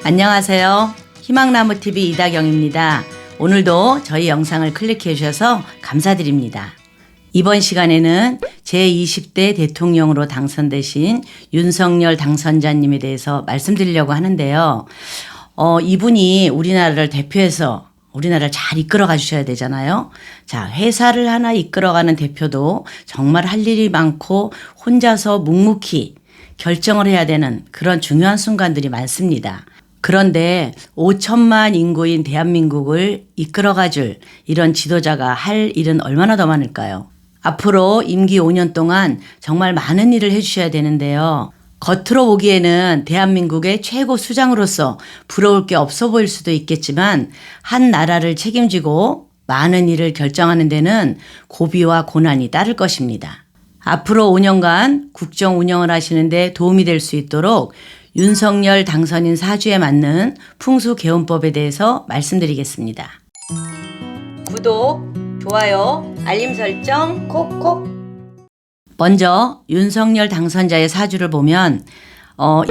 안녕하세요. 희망나무TV 이다경입니다. 오늘도 저희 영상을 클릭해 주셔서 감사드립니다. 이번 시간에는 제20대 대통령으로 당선되신 윤석열 당선자님에 대해서 말씀드리려고 하는데요. 이분이 우리나라를 대표해서 우리나라를 잘 이끌어가 주셔야 되잖아요. 자, 회사를 하나 이끌어가는 대표도 정말 할 일이 많고 혼자서 묵묵히 결정을 해야 되는 그런 중요한 순간들이 많습니다. 그런데 5천만 인구인 대한민국을 이끌어가 줄 이런 지도자가 할 일은 얼마나 더 많을까요? 앞으로 임기 5년 동안 정말 많은 일을 해주셔야 되는데요. 겉으로 보기에는 대한민국의 최고 수장으로서 부러울 게 없어 보일 수도 있겠지만 한 나라를 책임지고 많은 일을 결정하는 데는 고비와 고난이 따를 것입니다. 앞으로 5년간 국정 운영을 하시는데 도움이 될 수 있도록 윤석열 당선인 사주에 맞는 풍수개운법에 대해서 말씀드리겠습니다. 구독, 좋아요, 알림 설정 콕콕. 먼저 윤석열 당선자의 사주를 보면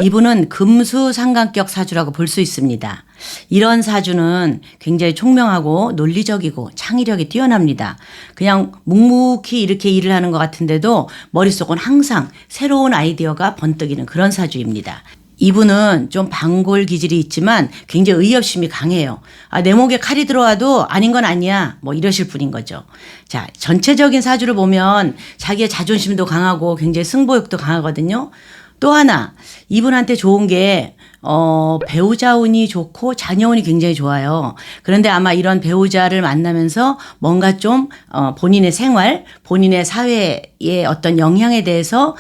이분은 금수상관격 사주라고 볼 수 있습니다. 이런 사주는 굉장히 총명하고 논리적이고 창의력이 뛰어납니다. 그냥 묵묵히 이렇게 일을 하는 것 같은데도 머릿속은 항상 새로운 아이디어가 번뜩이는 그런 사주입니다. 이분은 좀 방골 기질이 있지만 굉장히 의협심이 강해요. 내 목에 칼이 들어와도 아닌 건 아니야. 뭐 이러실 분인 거죠. 자, 전체적인 사주를 보면 자기의 자존심도 강하고 굉장히 승부욕도 강하거든요. 또 하나 이분한테 좋은 게 배우자 운이 좋고 자녀 운이 굉장히 좋아요. 그런데 아마 이런 배우자를 만나면서 뭔가 좀 본인의 생활, 본인의 사회의 어떤 영향에 대해서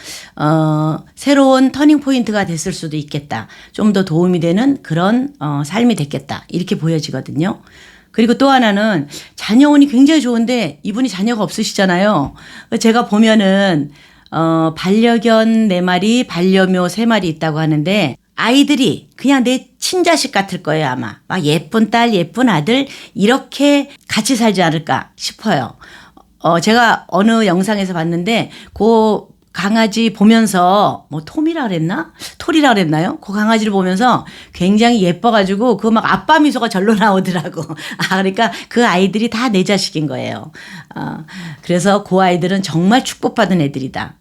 새로운 터닝 포인트가 됐을 수도 있겠다. 좀 더 도움이 되는 그런 삶이 됐겠다. 이렇게 보여지거든요. 그리고 또 하나는 자녀 운이 굉장히 좋은데 이분이 자녀가 없으시잖아요. 제가 보면은 반려견 4마리, 반려묘 3마리 있다고 하는데 아이들이 그냥 내 친자식 같을 거예요, 아마. 막 예쁜 딸, 예쁜 아들 이렇게 같이 살지 않을까 싶어요. 제가 어느 영상에서 봤는데 그 강아지 보면서 뭐 톰이라 그랬나? 톨이라 그랬나요? 그 강아지를 보면서 굉장히 예뻐가지고 그 막 아빠 미소가 절로 나오더라고. 그러니까 그 아이들이 다 내 자식인 거예요. 그래서 그 아이들은 정말 축복받은 애들이다.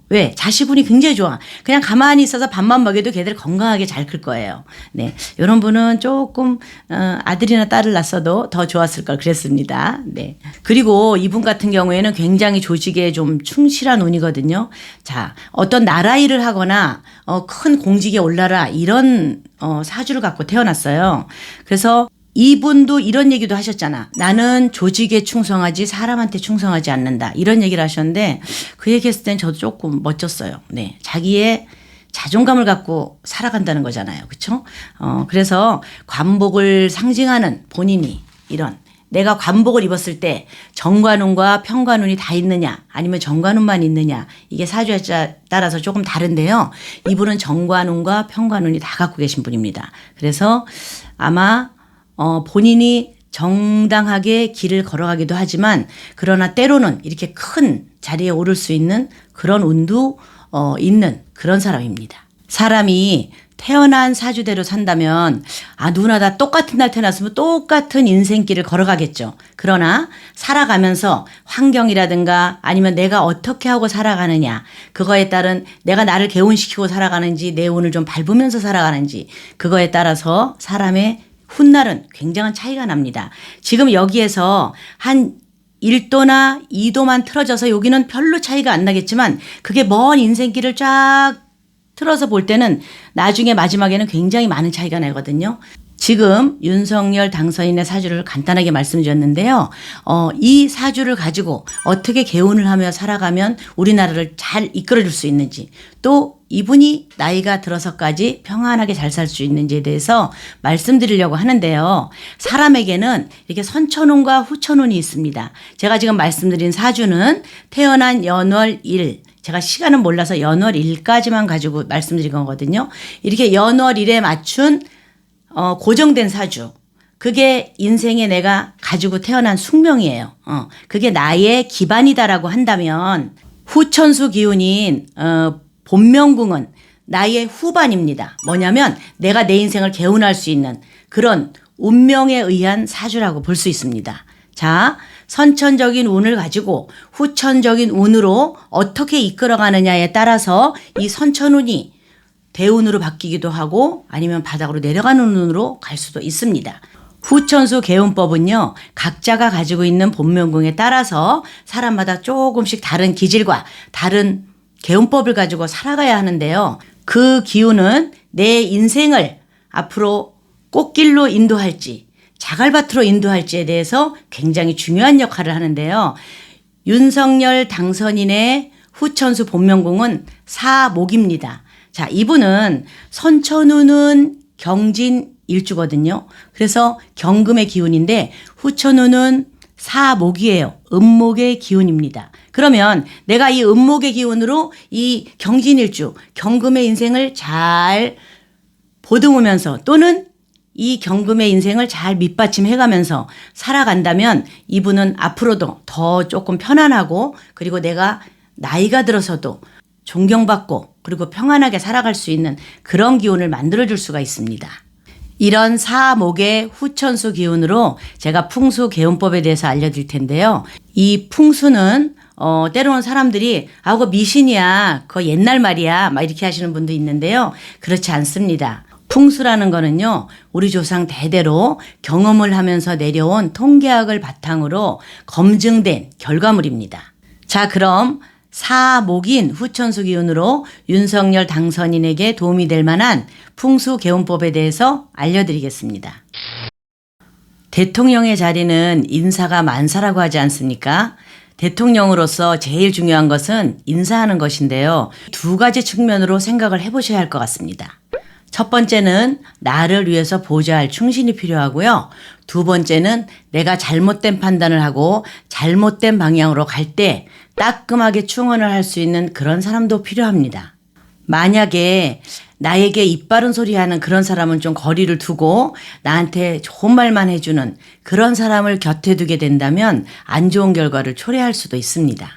왜? 자식운이 굉장히 좋아. 그냥 가만히 있어서 밥만 먹여도 걔들 건강하게 잘 클 거예요. 네, 이런 분은 조금 아들이나 딸을 낳았어도 더 좋았을 걸 그랬습니다. 네. 그리고 이분 같은 경우에는 굉장히 조직에 좀 충실한 운이거든요. 자, 어떤 나라 일을 하거나 큰 공직에 올라라 이런 사주를 갖고 태어났어요. 그래서 이분도 이런 얘기도 하셨잖아. 나는 조직에 충성하지 사람한테 충성하지 않는다. 이런 얘기를 하셨는데 그 얘기했을 땐 저도 조금 멋졌어요. 네, 자기의 자존감을 갖고 살아간다는 거잖아요. 그렇죠? 그래서 관복을 상징하는 본인이 이런 내가 관복을 입었을 때 정관운과 편관운이 다 있느냐 아니면 정관운만 있느냐 이게 사주에 따라서 조금 다른데요. 이분은 정관운과 편관운이 다 갖고 계신 분입니다. 그래서 아마 본인이 정당하게 길을 걸어가기도 하지만 그러나 때로는 이렇게 큰 자리에 오를 수 있는 그런 운도 있는 그런 사람입니다. 사람이 태어난 사주대로 산다면 누구나 다 똑같은 날 태어났으면 똑같은 인생길을 걸어가겠죠. 그러나 살아가면서 환경이라든가 아니면 내가 어떻게 하고 살아가느냐 그거에 따른 내가 나를 개운시키고 살아가는지 내 운을 좀 밟으면서 살아가는지 그거에 따라서 사람의 훗날은 굉장한 차이가 납니다. 지금 여기에서 한 1도나 2도만 틀어져서 여기는 별로 차이가 안 나겠지만 그게 먼 인생길을 쫙 틀어서 볼 때는 나중에 마지막에는 굉장히 많은 차이가 나거든요. 지금 윤석열 당선인의 사주를 간단하게 말씀드렸는데요. 이 사주를 가지고 어떻게 개운을 하며 살아가면 우리나라를 잘 이끌어줄 수 있는지 또 이분이 나이가 들어서까지 평안하게 잘 살 수 있는지에 대해서 말씀드리려고 하는데요. 사람에게는 이렇게 선천운과 후천운이 있습니다. 제가 지금 말씀드린 사주는 태어난 연월 일 제가 시간은 몰라서 연월 일까지만 가지고 말씀드린 거거든요. 이렇게 연월 일에 맞춘 고정된 사주. 그게 인생에 내가 가지고 태어난 숙명이에요. 그게 나의 기반이다라고 한다면 후천수 기운인 본명궁은 나의 후반입니다. 뭐냐면 내가 내 인생을 개운할 수 있는 그런 운명에 의한 사주라고 볼 수 있습니다. 자, 선천적인 운을 가지고 후천적인 운으로 어떻게 이끌어가느냐에 따라서 이 선천운이 대운으로 바뀌기도 하고 아니면 바닥으로 내려가는 운으로 갈 수도 있습니다. 후천수 개운법은요, 각자가 가지고 있는 본명궁에 따라서 사람마다 조금씩 다른 기질과 다른 개운법을 가지고 살아가야 하는데요. 그 기운은 내 인생을 앞으로 꽃길로 인도할지 자갈밭으로 인도할지에 대해서 굉장히 중요한 역할을 하는데요. 윤석열 당선인의 후천수 본명궁은 사목입니다. 자, 이분은 선천운은 경진 일주거든요. 그래서 경금의 기운인데 후천운은 사목이에요. 음목의 기운입니다. 그러면 내가 이 음목의 기운으로 이 경진일주, 경금의 인생을 잘 보듬으면서 또는 이 경금의 인생을 잘 밑받침해가면서 살아간다면 이분은 앞으로도 더 조금 편안하고 그리고 내가 나이가 들어서도 존경받고 그리고 평안하게 살아갈 수 있는 그런 기운을 만들어줄 수가 있습니다. 이런 사목의 후천수 기운으로 제가 풍수 개운법에 대해서 알려드릴 텐데요. 이 풍수는 때로는 사람들이 그거 미신이야, 그거 옛날 말이야 막 이렇게 하시는 분도 있는데요. 그렇지 않습니다. 풍수라는 거는요, 우리 조상 대대로 경험을 하면서 내려온 통계학을 바탕으로 검증된 결과물입니다. 자, 그럼 사목인 후천수 기운으로 윤석열 당선인에게 도움이 될 만한 풍수 개운법에 대해서 알려드리겠습니다. 대통령의 자리는 인사가 만사라고 하지 않습니까? 대통령으로서 제일 중요한 것은 인사하는 것인데요. 두 가지 측면으로 생각을 해보셔야 할 것 같습니다. 첫 번째는 나를 위해서 보좌할 충신이 필요하고요. 두 번째는 내가 잘못된 판단을 하고 잘못된 방향으로 갈 때 따끔하게 충원을 할 수 있는 그런 사람도 필요합니다. 만약에 나에게 입 바른 소리 하는 그런 사람은 좀 거리를 두고 나한테 좋은 말만 해주는 그런 사람을 곁에 두게 된다면 안 좋은 결과를 초래할 수도 있습니다.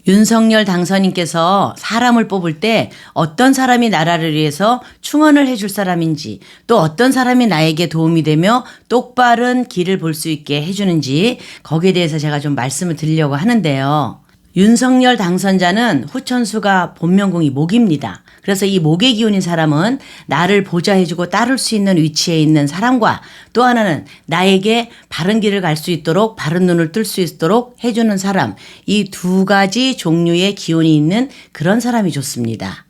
윤석열 당선인께서 사람을 뽑을 때 어떤 사람이 나라를 위해서 충원을 해줄 사람인지 또 어떤 사람이 나에게 도움이 되며 똑바른 길을 볼 수 있게 해주는지 거기에 대해서 제가 좀 말씀을 드리려고 하는데요. 윤석열 당선자는 후천수가 본명궁이 목입니다. 그래서 이 목의 기운인 사람은 나를 보좌해주고 따를 수 있는 위치에 있는 사람과 또 하나는 나에게 바른 길을 갈 수 있도록 바른 눈을 뜰 수 있도록 해주는 사람, 이 두 가지 종류의 기운이 있는 그런 사람이 좋습니다.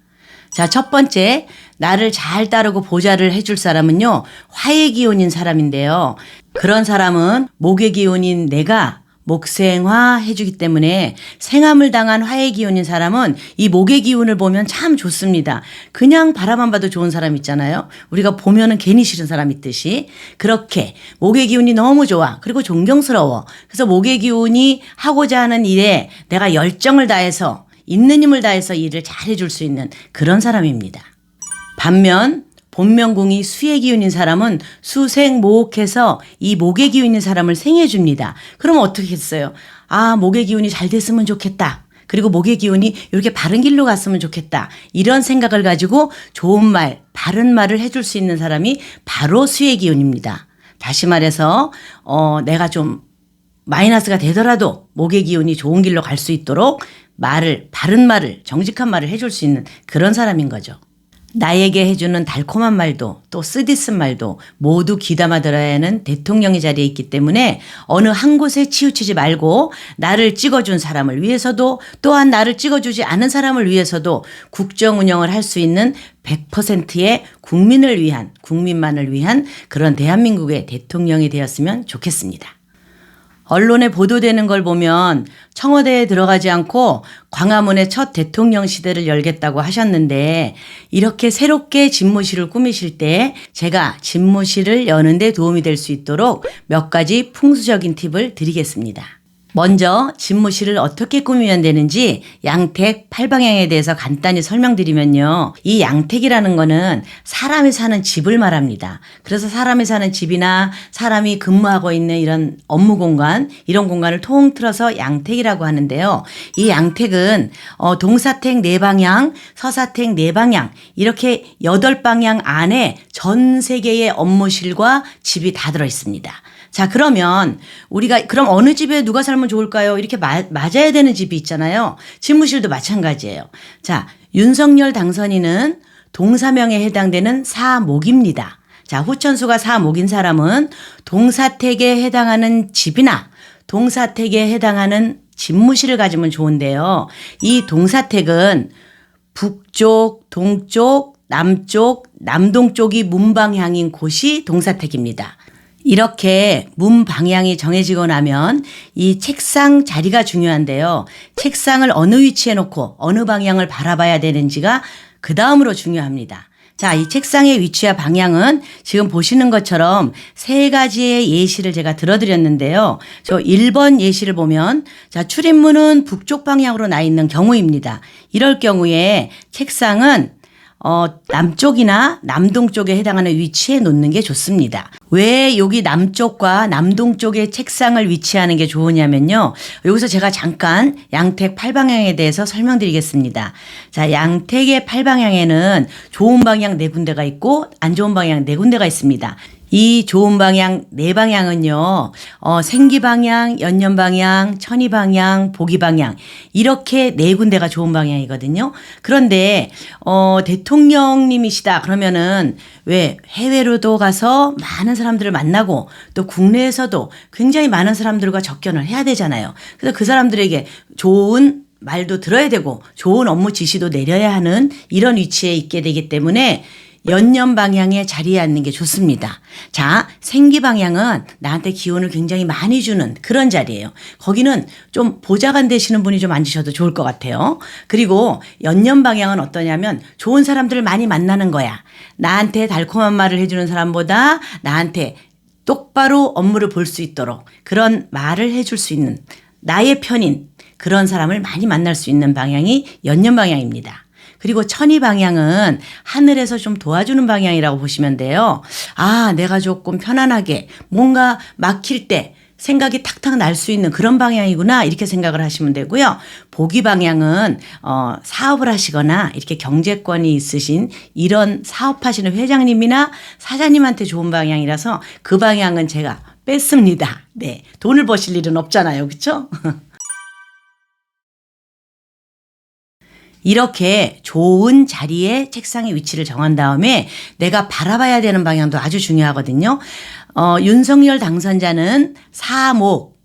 자, 첫 번째, 나를 잘 따르고 보좌를 해줄 사람은요, 화의 기운인 사람인데요. 그런 사람은 목의 기운인 내가 목생화 해주기 때문에 생함을 당한 화의 기운인 사람은 이 목의 기운을 보면 참 좋습니다. 그냥 바라만 봐도 좋은 사람 있잖아요. 우리가 보면은 괜히 싫은 사람 있듯이 그렇게 목의 기운이 너무 좋아. 그리고 존경스러워. 그래서 목의 기운이 하고자 하는 일에 내가 열정을 다해서 있는 힘을 다해서 일을 잘 해줄 수 있는 그런 사람입니다. 반면 본명궁이 수의 기운인 사람은 수생모옥해서 이 목의 기운인 사람을 생해줍니다. 그러면 어떻게 했어요? 목의 기운이 잘 됐으면 좋겠다. 그리고 목의 기운이 이렇게 바른 길로 갔으면 좋겠다. 이런 생각을 가지고 좋은 말, 바른 말을 해줄 수 있는 사람이 바로 수의 기운입니다. 다시 말해서 내가 좀 마이너스가 되더라도 목의 기운이 좋은 길로 갈 수 있도록 바른 말을, 정직한 말을 해줄 수 있는 그런 사람인 거죠. 나에게 해주는 달콤한 말도 또 쓰디쓴 말도 모두 귀담아 들어야 하는 대통령의 자리에 있기 때문에 어느 한 곳에 치우치지 말고 나를 찍어준 사람을 위해서도 또한 나를 찍어주지 않은 사람을 위해서도 국정 운영을 할 수 있는 100%의 국민을 위한, 국민만을 위한 그런 대한민국의 대통령이 되었으면 좋겠습니다. 언론에 보도되는 걸 보면 청와대에 들어가지 않고 광화문에 첫 대통령 시대를 열겠다고 하셨는데 이렇게 새롭게 집무실을 꾸미실 때 제가 집무실을 여는 데 도움이 될 수 있도록 몇 가지 풍수적인 팁을 드리겠습니다. 먼저 집무실을 어떻게 꾸미면 되는지 양택 8방향에 대해서 간단히 설명드리면요. 이 양택이라는 거는 사람이 사는 집을 말합니다. 그래서 사람이 사는 집이나 사람이 근무하고 있는 이런 업무 공간, 이런 공간을 통틀어서 양택이라고 하는데요. 이 양택은 동사택 4방향, 서사택 4방향 이렇게 8방향 안에 전 세계의 업무실과 집이 다 들어 있습니다. 자, 그러면 우리가 그럼 어느 집에 누가 살면 좋을까요? 이렇게 맞아야 되는 집이 있잖아요. 집무실도 마찬가지예요. 자, 윤석열 당선인은 동사명에 해당되는 사목입니다. 자, 후천수가 사목인 사람은 동사택에 해당하는 집이나 동사택에 해당하는 집무실을 가지면 좋은데요. 이 동사택은 북쪽, 동쪽, 남쪽, 남동쪽이 문방향인 곳이 동사택입니다. 이렇게 문 방향이 정해지고 나면 이 책상 자리가 중요한데요. 책상을 어느 위치에 놓고 어느 방향을 바라봐야 되는지가 그 다음으로 중요합니다. 자, 이 책상의 위치와 방향은 지금 보시는 것처럼 3가지의 예시를 제가 들어드렸는데요. 저 1번 예시를 보면 자, 출입문은 북쪽 방향으로 나 있는 경우입니다. 이럴 경우에 책상은 남쪽이나 남동쪽에 해당하는 위치에 놓는 게 좋습니다. 왜 여기 남쪽과 남동쪽에 책상을 위치하는 게 좋으냐면요. 여기서 제가 잠깐 양택 8방향에 대해서 설명드리겠습니다. 자, 양택의 8방향에는 좋은 방향 4군데가 있고 안 좋은 방향 4군데가 있습니다. 이 좋은 방향 4방향은요, 생기방향, 연년방향, 천희방향, 보기방향 이렇게 4군데가 좋은 방향이거든요. 그런데 대통령님이시다 그러면은 왜 해외로도 가서 많은 사람들을 만나고 또 국내에서도 굉장히 많은 사람들과 접견을 해야 되잖아요. 그래서 그 사람들에게 좋은 말도 들어야 되고 좋은 업무 지시도 내려야 하는 이런 위치에 있게 되기 때문에 연년 방향에 자리에 앉는 게 좋습니다. 자, 생기 방향은 나한테 기운을 굉장히 많이 주는 그런 자리예요. 거기는 좀 보좌관 되시는 분이 좀 앉으셔도 좋을 것 같아요. 그리고 연년 방향은 어떠냐면 좋은 사람들을 많이 만나는 거야. 나한테 달콤한 말을 해주는 사람보다 나한테 똑바로 업무를 볼 수 있도록 그런 말을 해줄 수 있는 나의 편인 그런 사람을 많이 만날 수 있는 방향이 연년 방향입니다. 그리고 천희 방향은 하늘에서 좀 도와주는 방향이라고 보시면 돼요. 아, 내가 조금 편안하게 뭔가 막힐 때 생각이 탁탁 날 수 있는 그런 방향이구나 이렇게 생각을 하시면 되고요. 보기 방향은 사업을 하시거나 이렇게 경제권이 있으신 이런 사업하시는 회장님이나 사장님한테 좋은 방향이라서 그 방향은 제가 뺐습니다. 네, 돈을 버실 일은 없잖아요. 그렇죠? 이렇게 좋은 자리에 책상의 위치를 정한 다음에 내가 바라봐야 되는 방향도 아주 중요하거든요. 윤석열 당선자는 사목,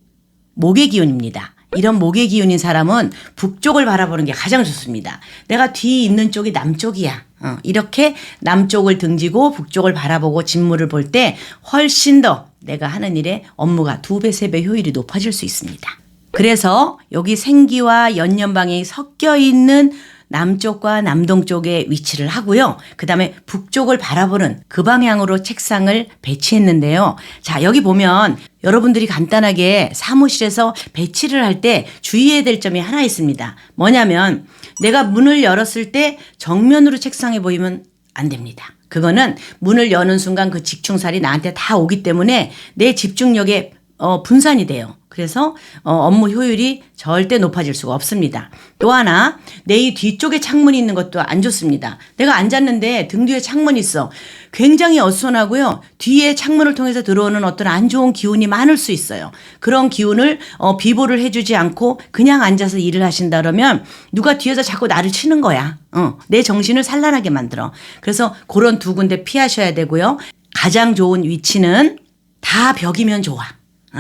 목의 기운입니다. 이런 목의 기운인 사람은 북쪽을 바라보는 게 가장 좋습니다. 내가 뒤에 있는 쪽이 남쪽이야. 이렇게 남쪽을 등지고 북쪽을 바라보고 직무를 볼 때 훨씬 더 내가 하는 일의 업무가 2배, 3배 효율이 높아질 수 있습니다. 그래서 여기 생기와 연년 방향이 섞여 있는 남쪽과 남동쪽에 위치를 하고요. 그다음에 북쪽을 바라보는 그 방향으로 책상을 배치했는데요. 자, 여기 보면 여러분들이 간단하게 사무실에서 배치를 할 때 주의해야 될 점이 하나 있습니다. 뭐냐면 내가 문을 열었을 때 정면으로 책상이 보이면 안 됩니다. 그거는 문을 여는 순간 그 직충살이 나한테 다 오기 때문에 내 집중력에 분산이 돼요. 그래서 업무 효율이 절대 높아질 수가 없습니다. 또 하나, 내 이 뒤쪽에 창문이 있는 것도 안 좋습니다. 내가 앉았는데 등 뒤에 창문이 있어. 굉장히 어수선하고요. 뒤에 창문을 통해서 들어오는 어떤 안 좋은 기운이 많을 수 있어요. 그런 기운을 비보를 해주지 않고 그냥 앉아서 일을 하신다 그러면 누가 뒤에서 자꾸 나를 치는 거야. 내 정신을 산란하게 만들어. 그래서 그런 2군데 피하셔야 되고요. 가장 좋은 위치는 다 벽이면 좋아.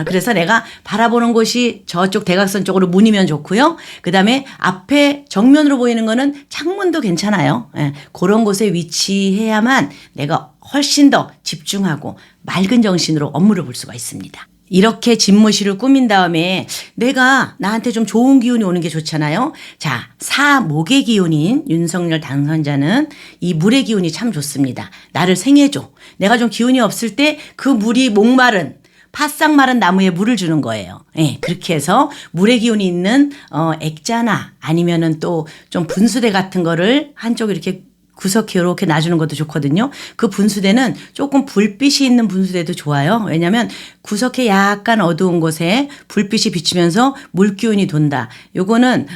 그래서 내가 바라보는 곳이 저쪽 대각선 쪽으로 문이면 좋고요. 그다음에 앞에 정면으로 보이는 거는 창문도 괜찮아요. 예, 그런 곳에 위치해야만 내가 훨씬 더 집중하고 맑은 정신으로 업무를 볼 수가 있습니다. 이렇게 집무실을 꾸민 다음에 내가 나한테 좀 좋은 기운이 오는 게 좋잖아요. 자, 사목의 기운인 윤석열 당선자는 이 물의 기운이 참 좋습니다. 나를 생해줘. 내가 좀 기운이 없을 때 그 물이 목마른 바싹 마른 나무에 물을 주는 거예요. 예, 그렇게 해서 물의 기운이 있는 액자나 아니면은 또 좀 분수대 같은 거를 한쪽 이렇게 구석에 이렇게 놔주는 것도 좋거든요. 그 분수대는 조금 불빛이 있는 분수대도 좋아요. 왜냐하면 구석에 약간 어두운 곳에 불빛이 비치면서 물 기운이 돈다. 요거는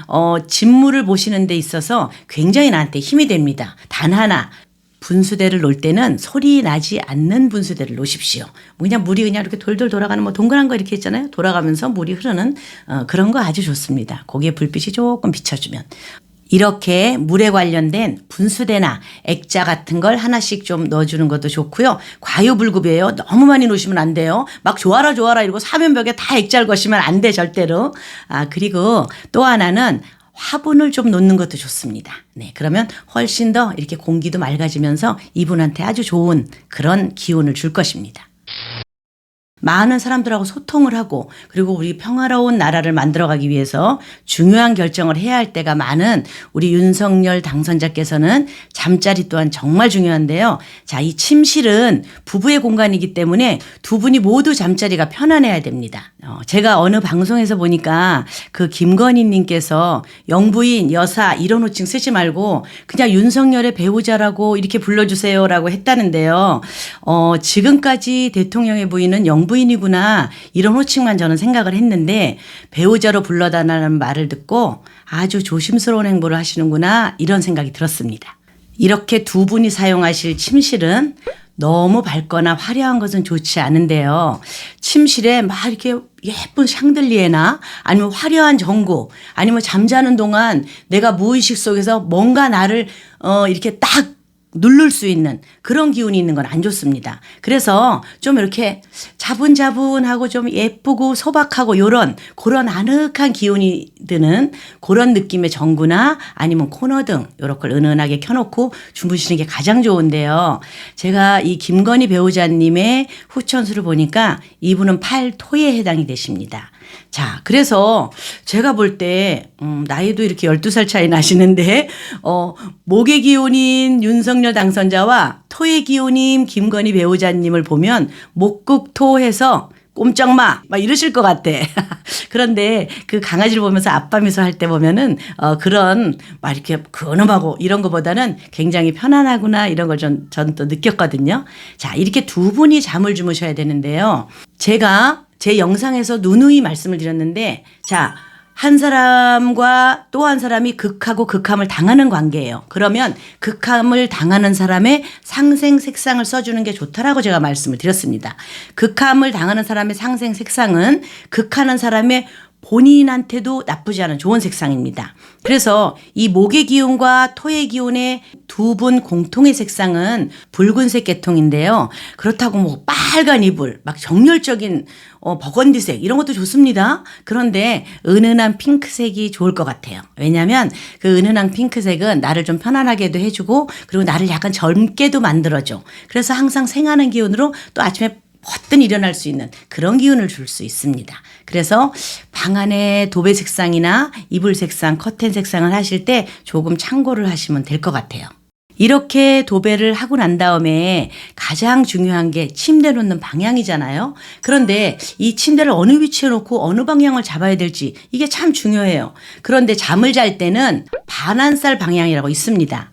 진물을 보시는 데 있어서 굉장히 나한테 힘이 됩니다. 단 하나. 분수대를 놓을 때는 소리 나지 않는 분수대를 놓으십시오. 그냥 물이 그냥 이렇게 돌돌 돌아가는 뭐 동그란 거 이렇게 있잖아요. 돌아가면서 물이 흐르는 그런 거 아주 좋습니다. 거기에 불빛이 조금 비춰주면. 이렇게 물에 관련된 분수대나 액자 같은 걸 하나씩 좀 넣어주는 것도 좋고요. 과유불급이에요. 너무 많이 놓으시면 안 돼요. 막 좋아라 좋아라 이러고 사면벽에 다 액자를 거시면 안 돼 절대로. 그리고 또 하나는 화분을 좀 놓는 것도 좋습니다. 네, 그러면 훨씬 더 이렇게 공기도 맑아지면서 이분한테 아주 좋은 그런 기운을 줄 것입니다. 많은 사람들하고 소통을 하고 그리고 우리 평화로운 나라를 만들어가기 위해서 중요한 결정을 해야 할 때가 많은 우리 윤석열 당선자께서는 잠자리 또한 정말 중요한데요. 자, 이 침실은 부부의 공간이기 때문에 두 분이 모두 잠자리가 편안해야 됩니다. 제가 어느 방송에서 보니까 그 김건희 님께서 영부인, 여사 이런 호칭 쓰지 말고 그냥 윤석열의 배우자라고 이렇게 불러주세요라고 했다는데요. 지금까지 대통령의 부인은 영부인이구나 이런 호칭만 저는 생각을 했는데 배우자로 불러달라는 말을 듣고 아주 조심스러운 행보를 하시는구나 이런 생각이 들었습니다. 이렇게 두 분이 사용하실 침실은 너무 밝거나 화려한 것은 좋지 않은데요. 침실에 막 이렇게 예쁜 샹들리에나 아니면 화려한 전구 아니면 잠자는 동안 내가 무의식 속에서 뭔가 나를 이렇게 딱 누를 수 있는 그런 기운이 있는 건 안 좋습니다. 그래서 좀 이렇게 자분자분하고 좀 예쁘고 소박하고 그런 아늑한 기운이 드는 그런 느낌의 전구나 아니면 코너 등 이런 걸 은은하게 켜놓고 주무시는 게 가장 좋은데요. 제가 이 김건희 배우자님의 후천수를 보니까 이분은 팔토에 해당이 되십니다. 자, 그래서 제가 볼 때 나이도 이렇게 12살 차이 나시는데 목의 기운인 윤석열 당선자와 토의 기운인 김건희 배우자님을 보면 목극토해서 꼼짝마 막 이러실 것 같아. 그런데 그 강아지를 보면서 아빠 미소 할 때 보면은 그런 막 이렇게 근엄하고 이런 거보다는 굉장히 편안하구나 이런 걸 전 또 느꼈거든요. 자, 이렇게 두 분이 잠을 주무셔야 되는데요. 제가 제 영상에서 누누이 말씀을 드렸는데 자, 한 사람과 또 한 사람이 극하고 극함을 당하는 관계예요. 그러면 극함을 당하는 사람의 상생 색상을 써주는 게 좋다라고 제가 말씀을 드렸습니다. 극함을 당하는 사람의 상생 색상은 극하는 사람의 본인한테도 나쁘지 않은 좋은 색상입니다. 그래서 이 목의 기운과 토의 기운의 두 분 공통의 색상은 붉은색 계통인데요. 그렇다고 뭐 빨간 이불, 막 정열적인 버건디색 이런 것도 좋습니다. 그런데 은은한 핑크색이 좋을 것 같아요. 왜냐하면 그 은은한 핑크색은 나를 좀 편안하게도 해주고 그리고 나를 약간 젊게도 만들어줘. 그래서 항상 생하는 기운으로 또 아침에 퍼뜩 일어날 수 있는 그런 기운을 줄 수 있습니다. 그래서 방 안에 도배 색상이나 이불 색상, 커튼 색상을 하실 때 조금 참고를 하시면 될 것 같아요. 이렇게 도배를 하고 난 다음에 가장 중요한 게 침대 놓는 방향이잖아요. 그런데 이 침대를 어느 위치에 놓고 어느 방향을 잡아야 될지 이게 참 중요해요. 그런데 잠을 잘 때는 반환살 방향이라고 있습니다.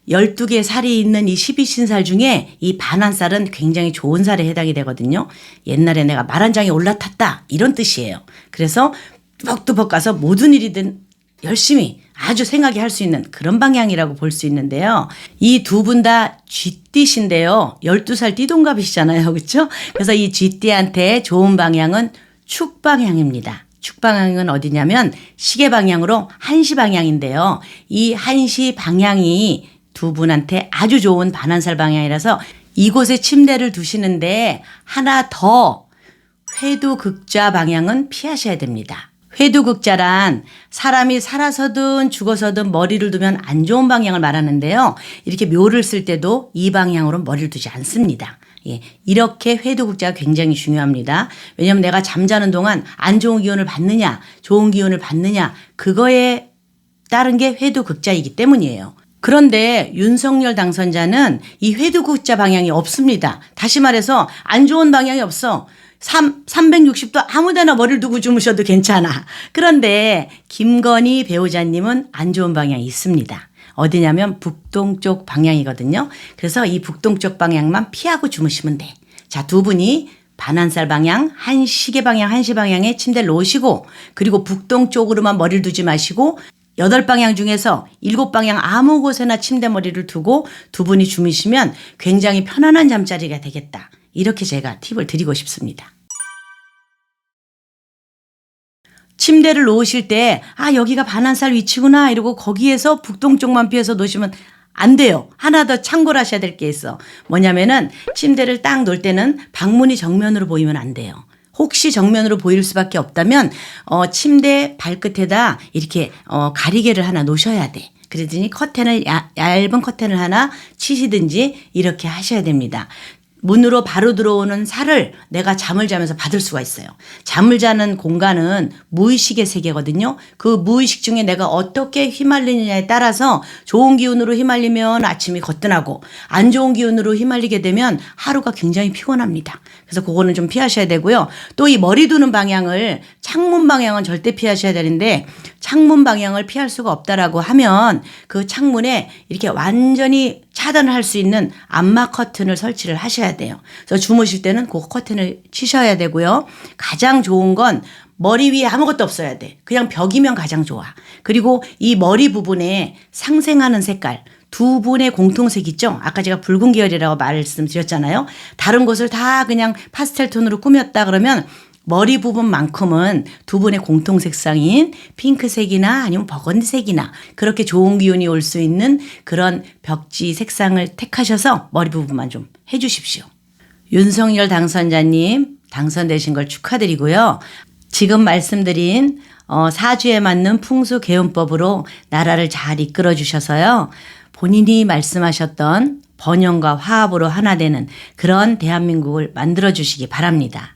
12개의 살이 있는 이 12신살 중에 이 반환살은 굉장히 좋은 살에 해당이 되거든요. 옛날에 내가 말 한 장에 올라탔다 이런 뜻이에요. 그래서 뚜벅뚜벅 가서 모든 일이든 열심히 아주 생각이 할 수 있는 그런 방향이라고 볼 수 있는데요. 이 두 분 다 쥐띠신데요. 12살 띠동갑이시잖아요. 그렇죠? 그래서 이 쥐띠한테 좋은 방향은 축방향입니다. 축방향은 어디냐면 시계 방향으로 1시 방향인데요. 이 1시 방향이 두 분한테 아주 좋은 반환살 방향이라서 이곳에 침대를 두시는데 하나 더 회두극자 방향은 피하셔야 됩니다. 회두극자란 사람이 살아서든 죽어서든 머리를 두면 안 좋은 방향을 말하는데요. 이렇게 묘를 쓸 때도 이 방향으로 머리를 두지 않습니다. 예, 이렇게 회두극자가 굉장히 중요합니다. 왜냐하면 내가 잠자는 동안 안 좋은 기운을 받느냐 좋은 기운을 받느냐 그거에 따른 게 회두극자이기 때문이에요. 그런데 윤석열 당선자는 이 회두극자 방향이 없습니다. 다시 말해서 안 좋은 방향이 없어. 360도 아무데나 머리를 두고 주무셔도 괜찮아. 그런데 김건희 배우자님은 안 좋은 방향이 있습니다. 어디냐면 북동쪽 방향이거든요. 그래서 이 북동쪽 방향만 피하고 주무시면 돼. 자, 두 분이 반환살 방향, 시계 방향, 한시 방향에 침대를 놓으시고 그리고 북동쪽으로만 머리를 두지 마시고 8방향 중에서 7방향 아무 곳에나 침대 머리를 두고 두 분이 주무시면 굉장히 편안한 잠자리가 되겠다. 이렇게 제가 팁을 드리고 싶습니다. 침대를 놓으실 때 여기가 반환살 위치구나 이러고 거기에서 북동쪽만 피해서 놓으시면 안 돼요. 하나 더 참고를 하셔야 될 게 있어. 뭐냐면은 침대를 딱 놓을 때는 방문이 정면으로 보이면 안 돼요. 혹시 정면으로 보일 수밖에 없다면 침대 발끝에다 이렇게 가리개를 하나 놓으셔야 돼. 그러더니 커튼을 얇은 커튼을 하나 치시든지 이렇게 하셔야 됩니다. 문으로 바로 들어오는 살을 내가 잠을 자면서 받을 수가 있어요. 잠을 자는 공간은 무의식의 세계거든요. 그 무의식 중에 내가 어떻게 휘말리느냐에 따라서 좋은 기운으로 휘말리면 아침이 거뜬하고 안 좋은 기운으로 휘말리게 되면 하루가 굉장히 피곤합니다. 그래서 그거는 좀 피하셔야 되고요. 또 이 머리 두는 방향을 창문 방향은 절대 피하셔야 되는데 창문 방향을 피할 수가 없다라고 하면 그 창문에 이렇게 완전히 차단을 할 수 있는 암막 커튼을 설치를 하셔야 돼요. 그래서 주무실 때는 그 커튼을 치셔야 되고요. 가장 좋은 건 머리 위에 아무것도 없어야 돼. 그냥 벽이면 가장 좋아. 그리고 이 머리 부분에 상생하는 색깔 두 분의 공통색 있죠? 아까 제가 붉은 계열이라고 말씀드렸잖아요. 다른 곳을 다 그냥 파스텔 톤으로 꾸몄다 그러면 머리 부분만큼은 두 분의 공통색상인 핑크색이나 아니면 버건디색이나 그렇게 좋은 기운이 올 수 있는 그런 벽지 색상을 택하셔서 머리 부분만 좀 해주십시오. 윤석열 당선자님 당선되신 걸 축하드리고요. 지금 말씀드린 사주에 맞는 풍수 개운법으로 나라를 잘 이끌어 주셔서요. 본인이 말씀하셨던 번영과 화합으로 하나 되는 그런 대한민국을 만들어 주시기 바랍니다.